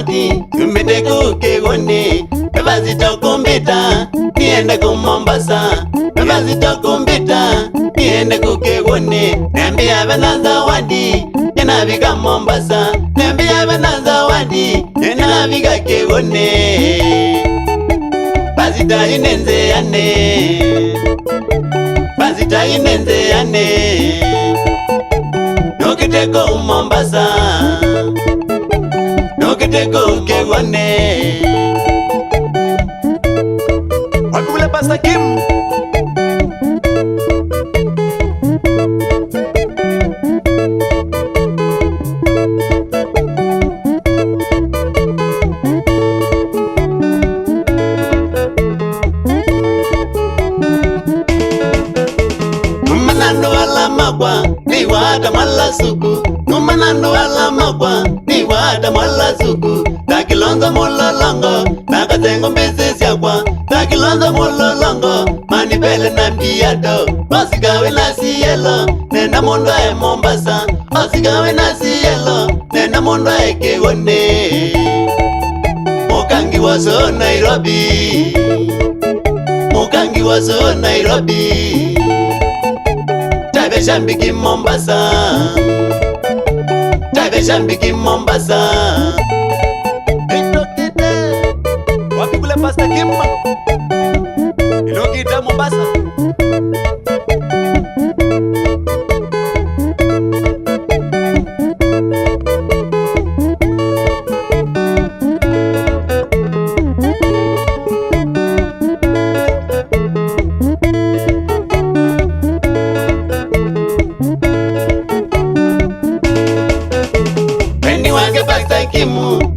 zawadi tumite kukigoni bazitokumbita niende ku Mombasa bazitokumbita niende kukigoni niambia bana zawadi ninafika Mombasa niambia bana zawadi ninafika kigoni bazita inenze yane nokiteko Mombasa nokiteko kigoni wakule Pastor Kim Numanando ala magwa ni wada malasuku Numanando ala magwa ni wada malasuku Takilonza mololongo Nakatengo mbezi yakwa Takilonza mololongo Manipele na mbiado Osigawe na siyelo Nenda mondo e Mombasa Osigawe na siyelo Nenda mondo e kigoni Mukangi waso Nairobi Mukangi waso Nairobi Tabe shambiki Mombasa Tabe shambiki Mombasa Wapikule Pastor Kim Ilokita Mombasa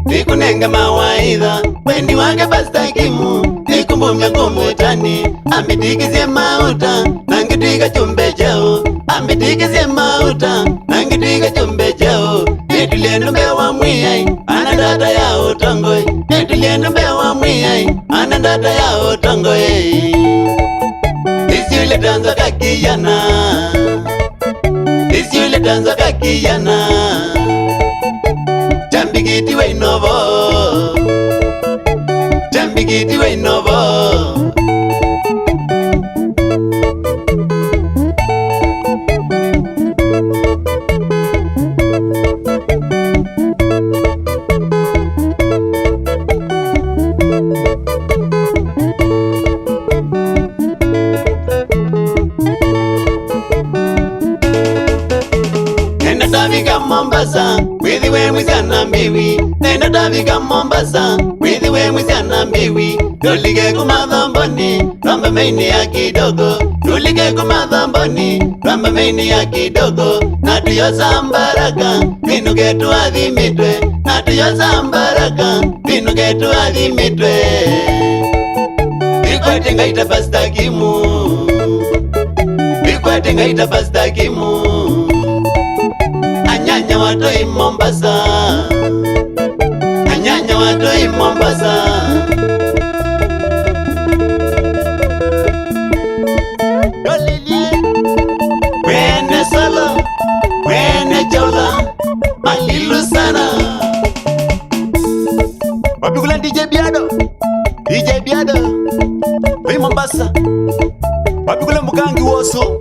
Nikunenga mawaidha Wendi wake Pastor Kimu Nikumbumya kumutani Ambitikizie mauta Nangitika chumbe chao Ambitikizie mauta Nangitika chumbe chao Nituliendo mbewa mwiyai Anandata ya utongoi Nituliendo mbewa mwiyai Anandata ya utongoi Isiule tanzo kakiyana Isiule tanzo kakiyana Jambigiti we novo Jambigiti we novo Nenda tafika Mombasa Withi we mwisana mbiwi Nenda tafika Mombasa Withi we mwisana mbiwi Tulige kumadhamboni Ramba meini ya kidogo Tulige kumadhamboni Ramba meini ya kidogo Natuyosa mbaraka Vinu getu adhimitwe Natuyosa mbaraka Vinu getu adhimitwe Vikwete ngaita Pastor Kimu Vikwete ngaita Pastor Kimu Anyanya watoi Mombasa Anyanya watoi Mombasa Dolilie Wene solo Wene chola Malilu sana Wapikula DJ Biado DJ Biado Wei Mombasa Wapikula Mukangi woso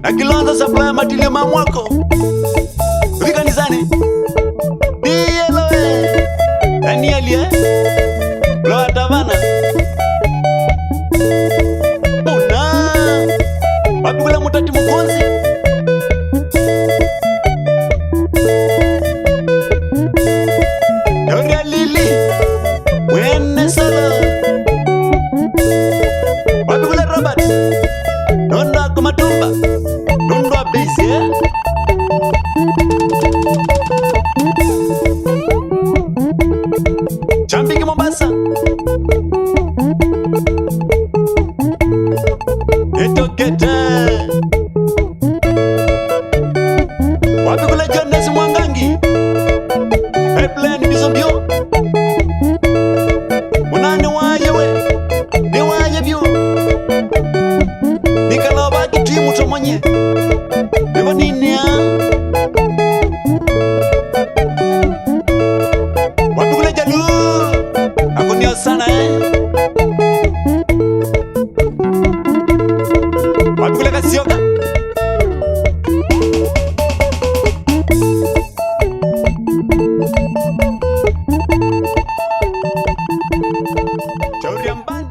Nakilonza supply matilio mamwako Vika nizani Diyeloe Danieli Loa Tavana Una Wapikula Mutati Mukonzi Yoria Lili Wene Solo Wapikula Robert Nondo Kumatumba Nondo Busy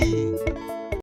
Odi.